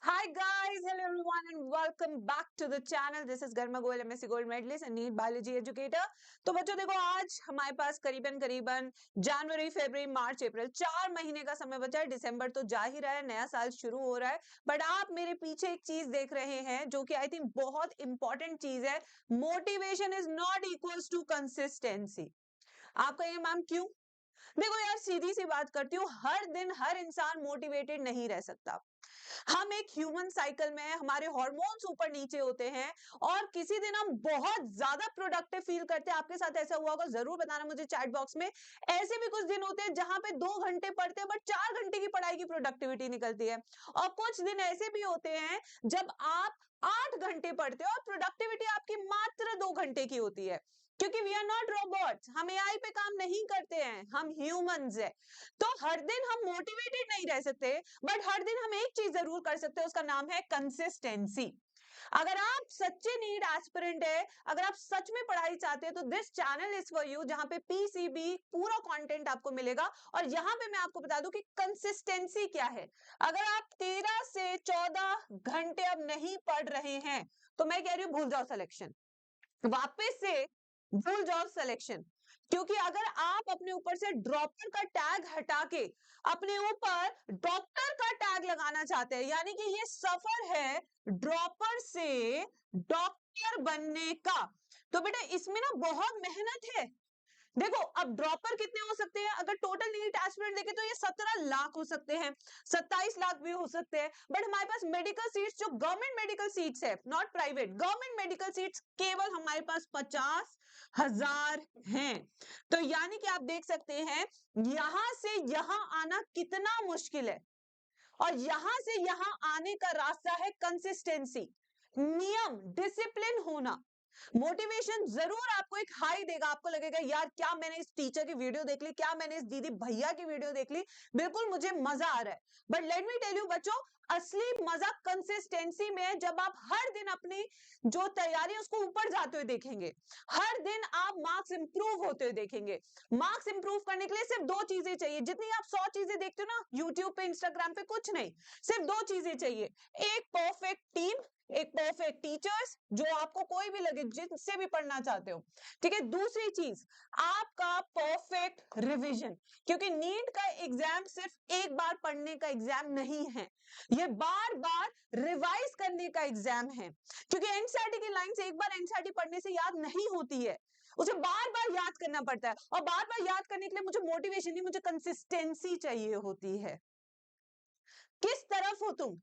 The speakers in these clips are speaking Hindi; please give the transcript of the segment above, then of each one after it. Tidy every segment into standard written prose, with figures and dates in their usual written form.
Hi guys, hello everyone and welcome back to the channel. This is Garma Goel, MSc Gold Medalist and NEET Biology Educator. तो बच्चों देखो आज हमारे पास करीबन करीबन जनवरी, फरवरी, मार्च, अप्रैल 4 महीने का समय बचा है। दिसंबर तो जा ही रहा है, नया साल शुरू हो रहा है। बट आप मेरे पीछे एक चीज देख रहे हैं जो कि आई थिंक बहुत इंपॉर्टेंट चीज है। Motivation is not equals to consistency. आप कहिए मैम क्यों? देखो यार, सीधी सी बात करती हूँ, हर दिन हर इंसान मोटिवेटेड नहीं रह सकता। हम एक ह्यूमन साइकिल में हमारे हार्मोन्स ऊपर नीचे होते हैं और किसी दिन हम बहुत ज्यादा प्रोडक्टिव फील करते हैं। आपके साथ ऐसा हुआ होगा, जरूर बताना मुझे चैट बॉक्स में। ऐसे भी कुछ दिन होते हैं जहां पे 2 घंटे पढ़ते हैं बट 4 घंटे की पढ़ाई की प्रोडक्टिविटी निकलती है। और कुछ दिन ऐसे भी होते हैं जब आप 8 घंटे पढ़ते हो और प्रोडक्टिविटी आपकी मात्र 2 घंटे की होती है। क्योंकि वी आर नॉट रोबोट्स, हम एआई पे काम नहीं करते हैं, हम ह्यूमंस है। तो हर दिन हम मोटिवेटेड नहीं रह सकते, बट हर दिन हम एक चीज जरूर कर सकते हैं, उसका नाम है कंसिस्टेंसी। अगर आप सच्चे नीट एस्पिरेंट है, अगर आप सच में पढ़ाई चाहते हैं, तो this channel is for you, जहां पे पीसीबी पूरा कंटेंट आपको मिलेगा। और यहां पे मैं आपको बता दूं कि कंसिस्टेंसी क्या है। अगर आप 13 से 14 घंटे अब नहीं पढ़ रहे हैं, तो मैं कह रही हूं भूल जाओ सिलेक्शन, वापस से भूल जाओ सिलेक्शन। क्योंकि अगर आप अपने ऊपर से ड्रॉपर का टैग हटा के अपने ऊपर डॉक्टर का टैग लगाना चाहते हैं, यानी कि ये सफर है ड्रॉपर से डॉक्टर बनने का, तो बेटा इसमें ना बहुत मेहनत है। देखो अब ड्रॉपर कितने हो सकते हैं, अगर टोटल नीट एस्पिरेंट देखें तो ये 17 लाख हो सकते हैं, 27 लाख भी हो सकते हैं। बट हमारे पास मेडिकल सीट्स, जो गवर्नमेंट मेडिकल सीट्स है, not private, government medical seats केवल हमारे पास 50,000 हैं। तो यानी कि आप देख सकते हैं यहां से यहां आना कितना मुश्किल है। और यहां से यहां आने का रास्ता है कंसिस्टेंसी, नियम, डिसिप्लिन होना। मोटिवेशन जरूर आपको एक हाई देगा, आपको लगेगा यार क्या मैंने इस टीचर की वीडियो देख ली, क्या मैंने इस दीदी भैया की वीडियो देख ली, बिल्कुल मुझे मजा आ रहा है। But let me tell you बच्चों, असली मजा कंसिस्टेंसी में है, जब आप हर दिन अपनी जो तैयारी है उसको ऊपर जाते हुए देखेंगे, हर दिन आप मार्क्स इंप्रूव होते हुए देखेंगे। मार्क्स इंप्रूव करने के लिए सिर्फ 2 चीजें चाहिए, जितनी आप 100 चीजें देखते हो ना यूट्यूब पे, इंस्टाग्राम पे, कुछ नहीं, सिर्फ 2 चीजें चाहिए। एक परफेक्ट टीम, एक परफेक्ट टीचर्स, जो आपको कोई भी लगे जिससे भी पढ़ना चाहते हो, ठीक है। दूसरी चीज, आपका परफेक्ट रिवीजन, क्योंकि नीट का एग्जाम सिर्फ एक बार पढ़ने का एग्जाम नहीं है, ये बार बार रिवाइज करने का एग्जाम है। क्योंकि एनसीईआरटी की लाइंस एक बार एनसीईआरटी पढ़ने से याद नहीं होती है, उसे बार बार याद करना पड़ता है। और बार बार याद करने के लिए मुझे मोटिवेशन नहीं, मुझे कंसिस्टेंसी चाहिए होती है। किस तरफ हो तुम,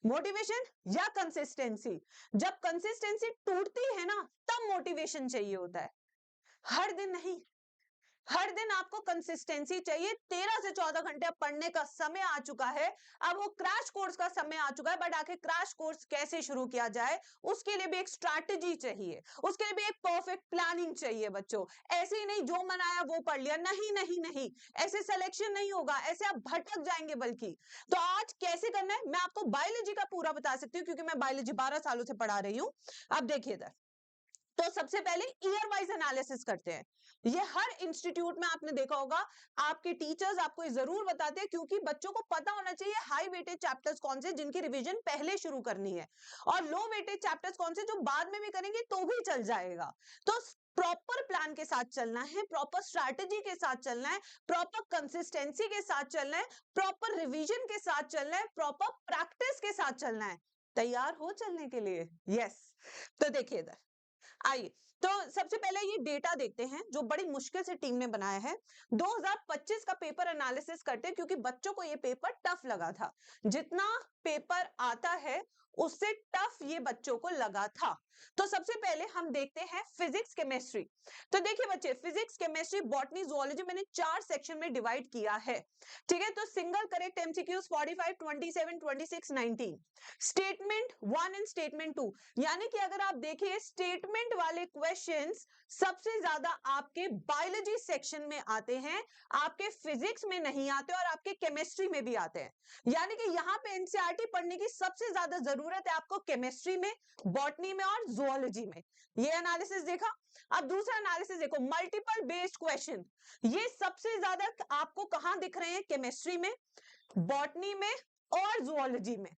मोटिवेशन या कंसिस्टेंसी? जब कंसिस्टेंसी टूटती है ना, तब मोटिवेशन चाहिए होता है, हर दिन नहीं। हर दिन आपको कंसिस्टेंसी चाहिए। 13 से 14 घंटे अब पढ़ने का समय आ चुका है, अब वो क्रैश कोर्स का समय आ चुका है। बट आखिर क्रैश कोर्स कैसे शुरू किया जाए, उसके लिए भी एक स्ट्रैटेजी चाहिए, उसके लिए भी एक परफेक्ट प्लानिंग चाहिए बच्चों। ऐसे ही नहीं जो मन आया वो पढ़ लिया, नहीं नहीं नहीं, ऐसे सिलेक्शन नहीं होगा, ऐसे आप भटक जाएंगे। बल्कि तो आज कैसे करना है मैं आपको बायोलॉजी का पूरा बता सकती हूँ, क्योंकि मैं बायोलॉजी 12 सालों से पढ़ा रही हूँ। अब देखिए इधर, तो सबसे पहले ईयर वाइज एनालिसिस करते हैं। ये हर इंस्टीट्यूट में आपने देखा होगा, आपके टीचर्स आपको जरूर बताते हैं, क्योंकि बच्चों को पता होना चाहिए हाई वेटेज चैप्टर्स कौन से जिनकी रिवीजन पहले शुरू करनी है, और लो वेटेज चैप्टर्स कौन से जो बाद में भी करेंगे तो भी चल जाएगा। तो प्रॉपर प्लान के साथ चलना है, प्रॉपर स्ट्रैटेजी के साथ चलना है, प्रॉपर कंसिस्टेंसी के साथ चलना है, प्रॉपर रिवीजन के साथ चलना है, प्रॉपर प्रैक्टिस के साथ चलना है। तैयार हो चलने के लिए? यस। तो देखिए इधर आइए, तो सबसे पहले ये डेटा देखते हैं जो बड़ी मुश्किल से टीम ने बनाया है। 2025 का पेपर एनालिसिस करते हैं, क्योंकि बच्चों को ये पेपर टफ लगा था। जितना पेपर आता है उससे टफ ये बच्चों को लगा था। तो सबसे पहले हम देखते हैं फिजिक्स केमिस्ट्री। तो देखिए बच्चे, फिजिक्स केमिस्ट्री बॉटनी जूलॉजी मैंने 4 सेक्शन में डिवाइड किया है, ठीक है। तो single correct MCQs 45, 27, 26, 19, statement 1 and statement 2। यानी कि अगर आप देखिए स्टेटमेंट वाले क्वेश्चंस सबसे ज्यादा आपके बायोलॉजी सेक्शन में आते हैं, आपके फिजिक्स में नहीं आते और आपके केमिस्ट्री में भी आते हैं। यानी कि यहाँ पे एनसीईआरटी पढ़ने की सबसे ज्यादा जरूरत है आपको केमिस्ट्री में, बॉटनी में और जूलॉजी में। ये एनालिसिस देखा। अब दूसरा एनालिसिस देखो, मल्टीपल बेस्ड क्वेश्चन। ये सबसे ज्यादा आपको कहां दिख रहे हैं? केमिस्ट्री में, बॉटनी में और जूलॉजी में।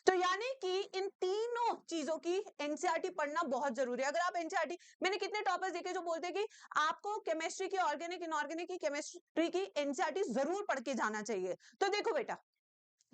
तो यानी कि इन तीनों चीजों की एनसीईआरटी पढ़ना बहुत जरूरी है। अगर आप एनसीईआरटी, मैंने कितने टॉपर्स देखे जो बोलते हैं कि आपको केमिस्ट्री की, ऑर्गेनिक इनऑर्गेनिक की केमिस्ट्री की एनसीईआरटी जरूर पढ़ के जाना चाहिए। तो देखो बेटा,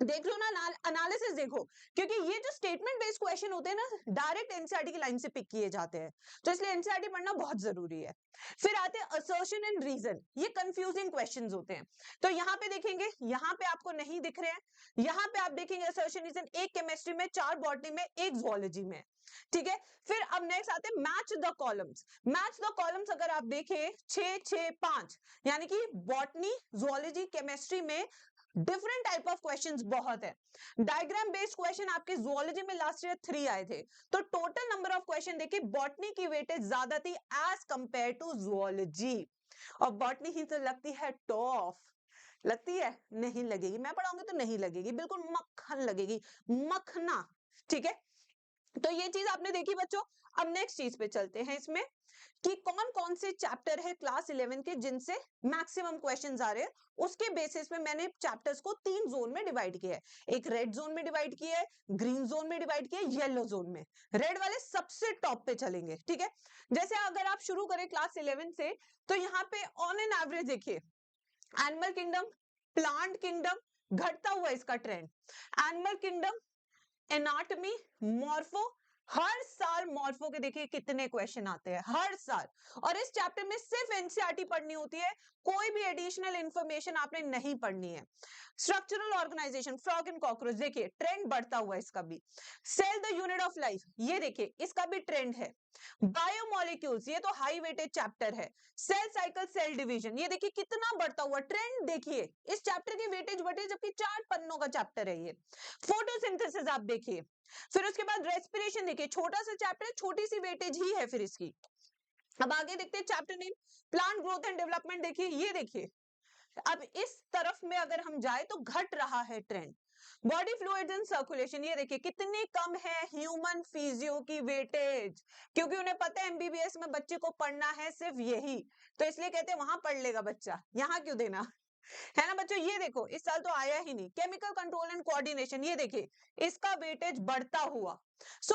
देख लो ना, एनालिसिस देखो, क्योंकि ये जो स्टेटमेंट बेस्ड क्वेश्चन होते हैं ना, डायरेक्ट एनसीईआरटी की लाइन से पिक किए जाते हैं, तो इसलिए एनसीईआरटी पढ़ना बहुत जरूरी है। फिर आते हैं असर्शन एंड रीजन, ये कंफ्यूजिंग क्वेश्चंस होते हैं। तो यहाँ पे देखेंगे, यहाँ पे आपको नहीं दिख रहे हैं, यहाँ पे आप देखेंगे असर्शन रीजन, एक केमिस्ट्री में, 4 बॉटनी में, एक जुअलॉजी में, ठीक है। फिर अब नेक्स्ट आते हैं match the columns. Match the columns अगर आप देखें 6 6 5, यानी कि बॉटनी, जुअलॉजी, केमिस्ट्री में डिफरेंट टाइप ऑफ क्वेश्चंस बहुत है। डायग्राम बेस्ड क्वेश्चन आपके जुअलॉजी में लास्ट ईयर 3 आए थे, तो टोटल नंबर ऑफ क्वेश्चन देखिए बॉटनी की वेटेज ज्यादा थी एज कंपेयर टू जुअलॉजी, और बॉटनी ही तो लगती है टॉप, लगती है? नहीं लगेगी, मैं पढ़ाऊंगी तो नहीं लगेगी, बिल्कुल मक्खन लगेगी, मखना, ठीक है। तो ये चीज आपने देखी बच्चों। अब नेक्स्ट चीज पे चलते हैं इसमें, कि कौन कौन से चैप्टर है क्लास 11 के जिनसे मैक्सिमम क्वेश्चंस आ रहे हैं। उसके बेसिस पे मैंने चैप्टर्स को 3 जोन में डिवाइड किया है, एक रेड जोन में डिवाइड किया है, ग्रीन जोन में डिवाइड किया है, येलो जोन में। रेड वाले सबसे टॉप पे चलेंगे, ठीक है। जैसे अगर आप शुरू करें क्लास 11 से, तो यहाँ पे ऑन एन एवरेज देखिए, एनिमल किंगडम, प्लांट किंगडम, घटता हुआ इसका trend, animal kingdom, anatomy, morpho, हर साल मॉर्फो के देखिए कितने क्वेश्चन आते हैं हर साल, और इस चैप्टर में सिर्फ एनसीईआरटी पढ़नी होती है, कोई भी एडिशनल इंफॉर्मेशन आपने नहीं पढ़नी है। Structural organisation, frog and cockroach, देखिए ट्रेंड बढ़ता हुआ इसका भी। Cell the unit of life, ये देखिए इसका भी ट्रेंड है। बायोमोलिक्यूल्स, ये तो हाई वेटेज चैप्टर है। सेल साइकिल, सेल डिवीजन, ये देखिए कितना बढ़ता हुआ ट्रेंड, देखिए इस चैप्टर की वेटेज बढ़ी, जबकि 4 पन्नों का चैप्टर है ये। फोटोसिंथेसिस आप देखिए, फिर उसके बाद रेस्पिरेशन देखिए, छोटा सा चैप्टर है, छोटी सी वेटेज ही है फिर इसकी। अब आगे देखते हैं chapter name, plant growth and development, देखिए ये देखिए, अब इस तरफ में अगर हम जाए तो घट रहा है trend. Body fluids and circulation, ये देखिए कितनी कम है ह्यूमन फिजियो की वेटेज, क्योंकि उन्हें पता है एमबीबीएस में बच्चे को पढ़ना है सिर्फ यही, तो इसलिए कहते हैं वहां पढ़ लेगा बच्चा, यहाँ क्यों देना, है ना बच्चों। ये देखो इस साल तो आया ही नहीं। केमिकल कंट्रोल एंड कोऑर्डिनेशन, ये देखिए इसका वेटेज बढ़ता हुआ।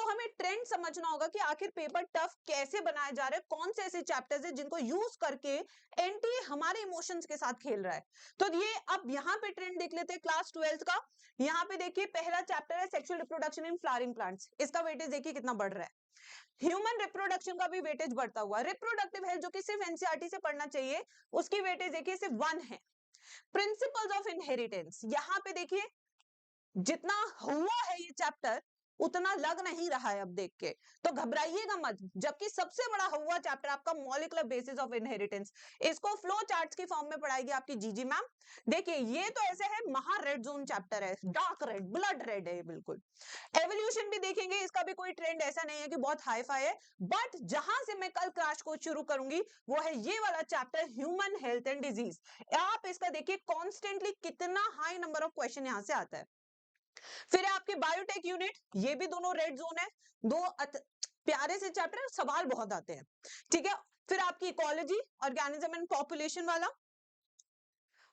हमें ट्रेंड समझना होगा कि आखिर पेपर टफ कैसे बनाया जा रहा है, कौन से ऐसे चैप्टर्स है जिनको यूज करके एनटीए हमारे इमोशंस के साथ खेल रहा है। तो ये अब यहाँ पे ट्रेंड देख लेते हैं क्लास 12 का। यहाँ पे देखिए पहला चैप्टर है sexual reproduction in flowering plants, इसका वेटेज देखिए कितना बढ़ रहा है। ह्यूमन रिप्रोडक्शन का भी वेटेज बढ़ता हुआ। रिप्रोडक्टिव हेल्थ जो कि सिर्फ एनसीईआरटी से पढ़ना चाहिए, उसकी वेटेज देखिए सिर्फ 1 है। प्रिंसिपल्स ऑफ इनहेरिटेंस, यहां पे देखिए जितना हुआ है ये चैप्टर उतना लग नहीं रहा है अब देख के, तो घबराइएगा मत, जबकि सबसे बड़ा हुआ चैप्टर आपका मॉलिक्यूलर बेसिस ऑफ इनहेरिटेंस, इसको फ्लो चार्ट्स की फॉर्म में पढ़ाएगी आपकी जीजी मैम। देखिए ये तो ऐसे है महा रेड जोन चैप्टर है, डार्क रेड, ब्लड रेड है ये बिल्कुल। एवोल्यूशन भी देखेंगे, इसका भी कोई ट्रेंड ऐसा नहीं है कि बहुत हाई फाई है, बट जहां से मैं कल क्रैश कोर्स शुरू करूंगी वो है ये वाला chapter, human health and disease. आप इसका देखिए कॉन्स्टेंटली कितना हाई नंबर ऑफ क्वेश्चन यहां से आता है। फिर है आपके बायोटेक यूनिट, ये भी दोनों रेड जोन है, दो प्यारे से चैप्टर, सवाल बहुत आते हैं, ठीक है। फिर आपकी इकोलॉजी, ऑर्गेनिज्म एंड पॉपुलेशन वाला।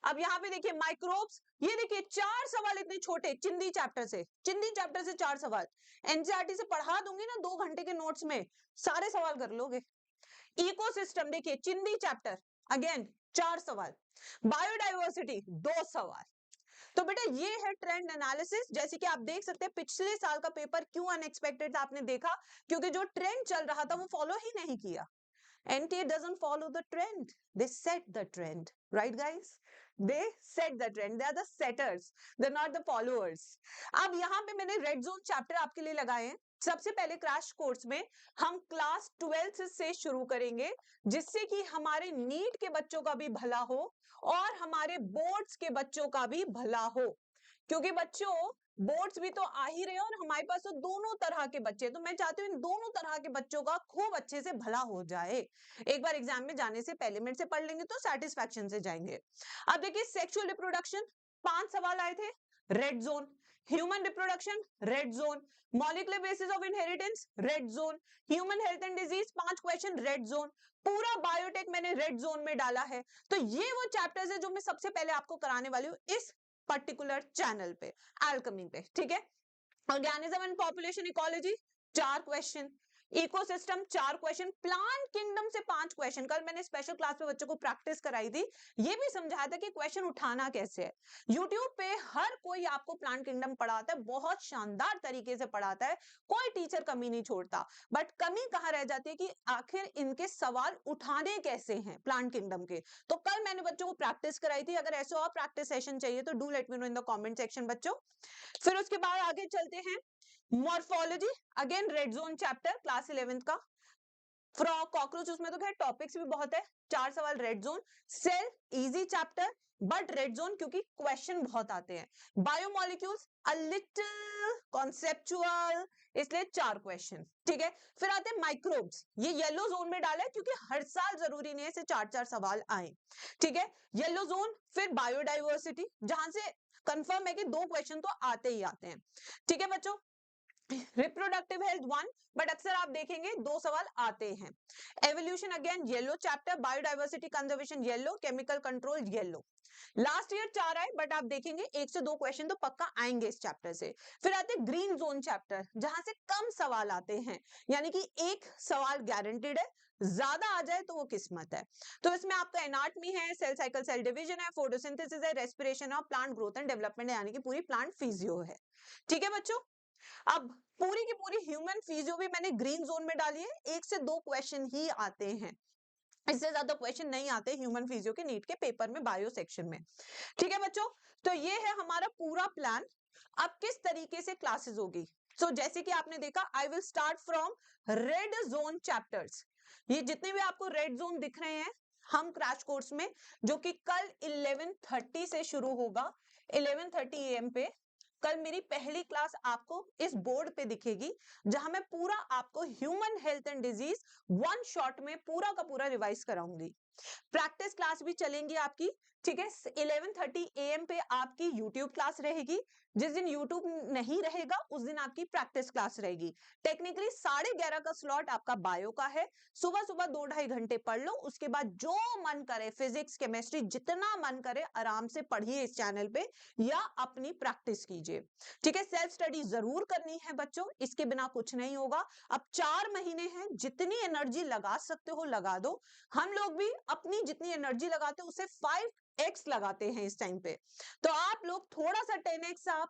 अब यहाँ पे देखिए माइक्रोब्स, ये देखिए 4 सवाल इतने छोटे चिंदी चैप्टर से, चिंदी चैप्टर से 4 सवाल, एनसीईआरटी से पढ़ा दूंगी ना 2 घंटे के नोट्स में, सारे सवाल कर लोगे। इकोसिस्टम देखिए चिंदी चैप्टर, अगेन 4 सवाल। बायोडाइवर्सिटी 2 सवाल। तो बेटा ये है ट्रेंड एनालिसिस। जैसे कि आप देख सकते हैं पिछले साल का पेपर क्यों अनएक्सपेक्टेड था, आपने देखा क्योंकि जो ट्रेंड चल रहा था वो फॉलो ही नहीं किया। NTA doesn't follow the trend. They set the trend. Right, guys? They set the trend. They are the setters. They're not the followers. अब यहाँ पे मैंने रेड जोन चैप्टर आपके लिए लगाए हैं। सबसे पहले क्रैश कोर्स में हम क्लास 12 से शुरू करेंगे, जिससे कि हमारे नीट के बच्चों का भी भला हो और हमारे बोर्ड्स के बच्चों का भी भला हो, क्योंकि बच्चों बोर्ड्स भी तो आ ही रहे हैं और हमारे पास तो दोनों तरह के बच्चे, तो मैं चाहती हूँ इन दोनों तरह के बच्चों का खूब अच्छे से भला हो जाए। एक बार एग्जाम में जाने से पहले मेरे से पढ़ लेंगे तो सेटिस्फैक्शन से जाएंगे। अब देखिए सेक्सुअल रिप्रोडक्शन 5 सवाल आए थे, red zone. Human reproduction red zone. Molecular basis of inheritance red zone. Human health and disease 5 question red zone. पूरा बायोटेक मैंने रेड जोन में डाला है। तो ये वो चैप्टर्स है जो मैं सबसे पहले आपको कराने वाली हूँ इस पर्टिकुलर चैनल पे, एल्केमी पे, ठीक है। Organism and population ecology 4 question, ecosystem 4 question, plant kingdom से 5 क्वेश्चन। कल मैंने स्पेशल क्लास में बच्चों को प्रैक्टिस कराई थी, ये भी समझाया था कि क्वेश्चन उठाना कैसे है। यूट्यूब पे हर कोई आपको प्लांट किंगडम पढ़ाता है, बहुत शानदार तरीके से पढ़ाता है, कोई टीचर कमी नहीं छोड़ता। बट कमी कहाँ रह जाती है कि आखिर इनके सवाल उठाने कैसे हैं प्लांट किंगडम के। तो कल मैंने बच्चों को प्रैक्टिस कराई थी, अगर ऐसा और प्रैक्टिस सेशन चाहिए तो do let me know in the comment section बच्चों। फिर उसके बाद आगे चलते हैं, morphology, again red zone chapter class 11th का। फ्रॉग कॉकरोच, उसमें तो खैर टॉपिक्स भी बहुत है, 4 सवाल red zone. Cell easy chapter but red zone क्योंकि क्वेश्चन बहुत आते हैं। बायोमोलिक्यूल्स अ लिटिल कॉन्सेप्चुअल, इसलिए 4 क्वेश्चन, ठीक है। फिर आते हैं माइक्रोब्स, ये येलो जोन में डाला है क्योंकि हर साल जरूरी नहीं है इसे 4-4 सवाल आए, ठीक है, येलो जोन। फिर बायोडाइवर्सिटी, जहां से कंफर्म है कि 2 क्वेश्चन तो आते ही आते हैं, ठीक है बच्चों। रिप्रोडक्टिव हेल्थ 1, बट अक्सर आप देखेंगे 2 सवाल आते हैं। Evolution again yellow chapter, biodiversity conservation yellow, chemical control yellow. Last year 4 आए, बट आप देखेंगे 1 से 2 क्वेश्चन तो पक्का आएंगे इस चैप्टर से। फिर आते हैं ग्रीन जोन चैप्टर, जहां से कम सवाल आते हैं, यानी कि 1 सवाल गारंटीड है, ज्यादा आ जाए तो वो किस्मत है। तो इसमें आपका एनाटमी है, सेल साइकिल सेल डिवीजन है, फोटोसिंथेसिस है, रेस्पिरेशन और प्लांट ग्रोथ एंड डेवलपमेंट, यानी कि पूरी प्लांट फिजियो है, ठीक है बच्चों। अब पूरी की पूरी ह्यूमन फिजियो भी मैंने ग्रीन जोन में डाली है, 1 से 2 क्वेश्चन ही आते हैं, इससे ज्यादा क्वेश्चन नहीं आते ह्यूमन फिजियो के नीट के पेपर में बायो सेक्शन में, ठीक है बच्चों। तो ये है हमारा पूरा प्लान। अब किस तरीके से क्लासेस होगी, सो जैसे कि आपने देखा, I will start from red zone chapters. ये जितने भी आपको रेड जोन दिख रहे हैं, हम क्रैश कोर्स में, जो कि कल 11:30 से शुरू होगा, 11:30 AM पे, कल मेरी पहली क्लास आपको इस बोर्ड पे दिखेगी, जहां मैं पूरा आपको human health and disease 1 shot में पूरा का पूरा रिवाइज कराऊंगी। प्रैक्टिस क्लास भी चलेंगी आपकी, ठीक है। 11:30 AM पे आपकी यूट्यूब क्लास रहेगी, जिस दिन यूट्यूब नहीं रहेगा उस दिन आपकी प्रैक्टिस क्लास रहेगी। टेक्निकली 11:30 का स्लॉट आपका बायो का है, सुबह सुबह 2-2.5 घंटे पढ़ लो, उसके बाद जो मन करे फिजिक्स केमिस्ट्री जितना मन करे आराम से पढ़िए इस चैनल पे, या अपनी प्रैक्टिस कीजिए, ठीक है। सेल्फ स्टडी जरूर करनी है बच्चों, इसके बिना कुछ नहीं होगा। अब 4 महीने हैं, जितनी एनर्जी लगा सकते हो लगा दो। हम लोग भी अपनी जितनी एनर्जी लगाते हैं उससे 5x लगाते हैं इस टाइम पे, तो आप लोग थोड़ा सा 10x, आप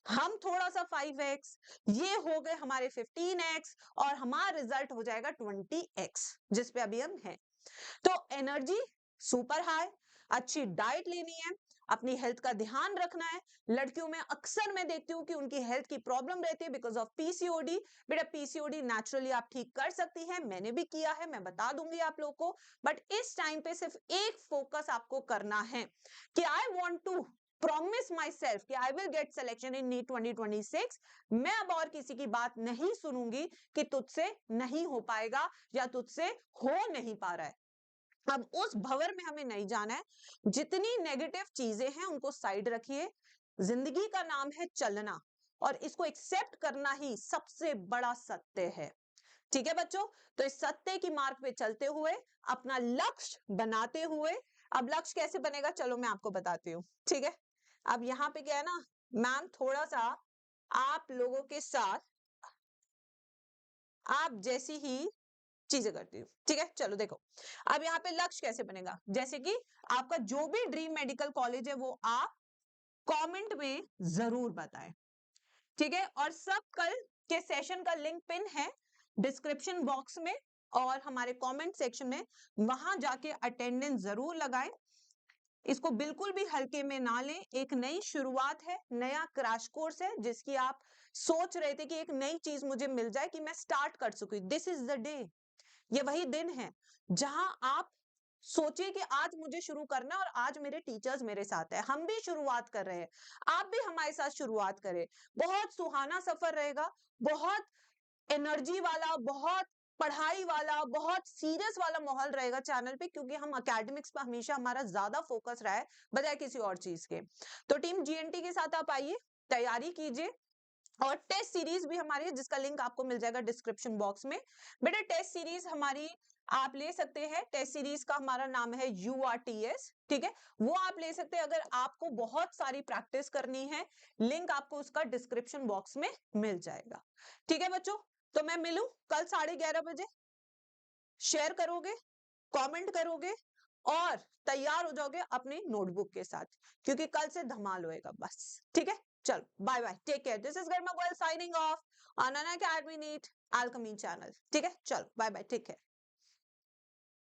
हम थोड़ा सा 5x, ये हो गए हमारे 15x, और हमारा रिजल्ट हो जाएगा 20x, जिस पे अभी हम हैं। तो एनर्जी सुपर हाई, अच्छी डाइट लेनी है, अपनी हेल्थ का ध्यान रखना है। लड़कियों में अक्सर मैं देखती हूँ कि उनकी हेल्थ की प्रॉब्लम रहती है बिकॉज ऑफ पीसीओडी। बेटा पीसीओडी नेचुरली आप ठीक कर सकती हैं, मैंने भी किया है, मैं बता दूंगी आप लोग को। बट इस टाइम पे सिर्फ एक फोकस आपको करना है कि I want to promise myself कि I will get selection in NEET 2026। मैं अब और किसी की बात नहीं सुनूंगी कि तुझसे नहीं हो पाएगा या तुझसे हो नहीं पा रहा है। अब उस भंवर में हमें नहीं जाना है, जितनी नेगेटिव चीजें हैं उनको साइड रखिए। जिंदगी का नाम है चलना, और इसको एक्सेप्ट करना ही सबसे बड़ा सत्य है, ठीक है बच्चों। तो इस सत्य की मार्ग पे चलते हुए, अपना लक्ष्य बनाते हुए, अब लक्ष्य कैसे बनेगा चलो मैं आपको बताती हूँ, ठीक है। अब यहाँ पे क्या है ना, मैम थोड़ा सा आप लोगों के साथ आप जैसी ही चीजें करती हूँ, ठीक है। चलो देखो, अब यहाँ पे लक्ष्य कैसे बनेगा, जैसे कि आपका जो भी ड्रीम मेडिकल कॉलेज है वो आप कमेंट में जरूर बताएं, ठीक है। और सब कल के सेशन का लिंक पिन है डिस्क्रिप्शन बॉक्स में और हमारे कमेंट सेक्शन में, वहां जाके अटेंडेंस जरूर लगाएं। इसको बिल्कुल भी हल्के में ना लें, एक नई शुरुआत है, नया क्रैश कोर्स है, जिसकी आप सोच रहे थे कि एक नई चीज मुझे मिल जाए कि मैं स्टार्ट कर सकूं, दिस इज द डे। ये वही दिन है जहां आप सोचिए कि आज मुझे शुरू करना है और आज मेरे टीचर्स मेरे साथ है, हम भी शुरुआत कर रहे हैं, आप भी हमारे साथ शुरुआत करें। बहुत सुहाना सफर रहेगा, बहुत एनर्जी वाला, बहुत पढ़ाई वाला, बहुत सीरियस वाला माहौल रहेगा चैनल पे, क्योंकि हम एकेडमिक्स पे हमेशा हमारा ज्यादा फोकस रहा है बजाय किसी और चीज के। तो टीम जीएनटी के साथ आप आइए, तैयारी कीजिए, और टेस्ट सीरीज भी हमारी है जिसका लिंक आपको मिल जाएगा डिस्क्रिप्शन बॉक्स में। बेटा टेस्ट सीरीज हमारी आप ले सकते हैं। टेस्ट सीरीज का हमारा नाम है URTS, ठीक है, वो आप ले सकते हैं अगर आपको बहुत सारी प्रैक्टिस करनी है। लिंक आपको उसका डिस्क्रिप्शन बॉक्स में मिल जाएगा। ठीक है बच्चों, तो मैं मिलूं कल 11:30 बजे। शेयर करोगे, कमेंट करोगे और तैयार हो जाओगे अपनी नोटबुक के साथ, क्योंकि कल से धमाल होएगा बस। ठीक है, चलो bye bye, take care. This is Garima Goyal signing off on Unacademy NEET Alchemy channel. ठीक है, चलो बाय बाय, टेक केयर।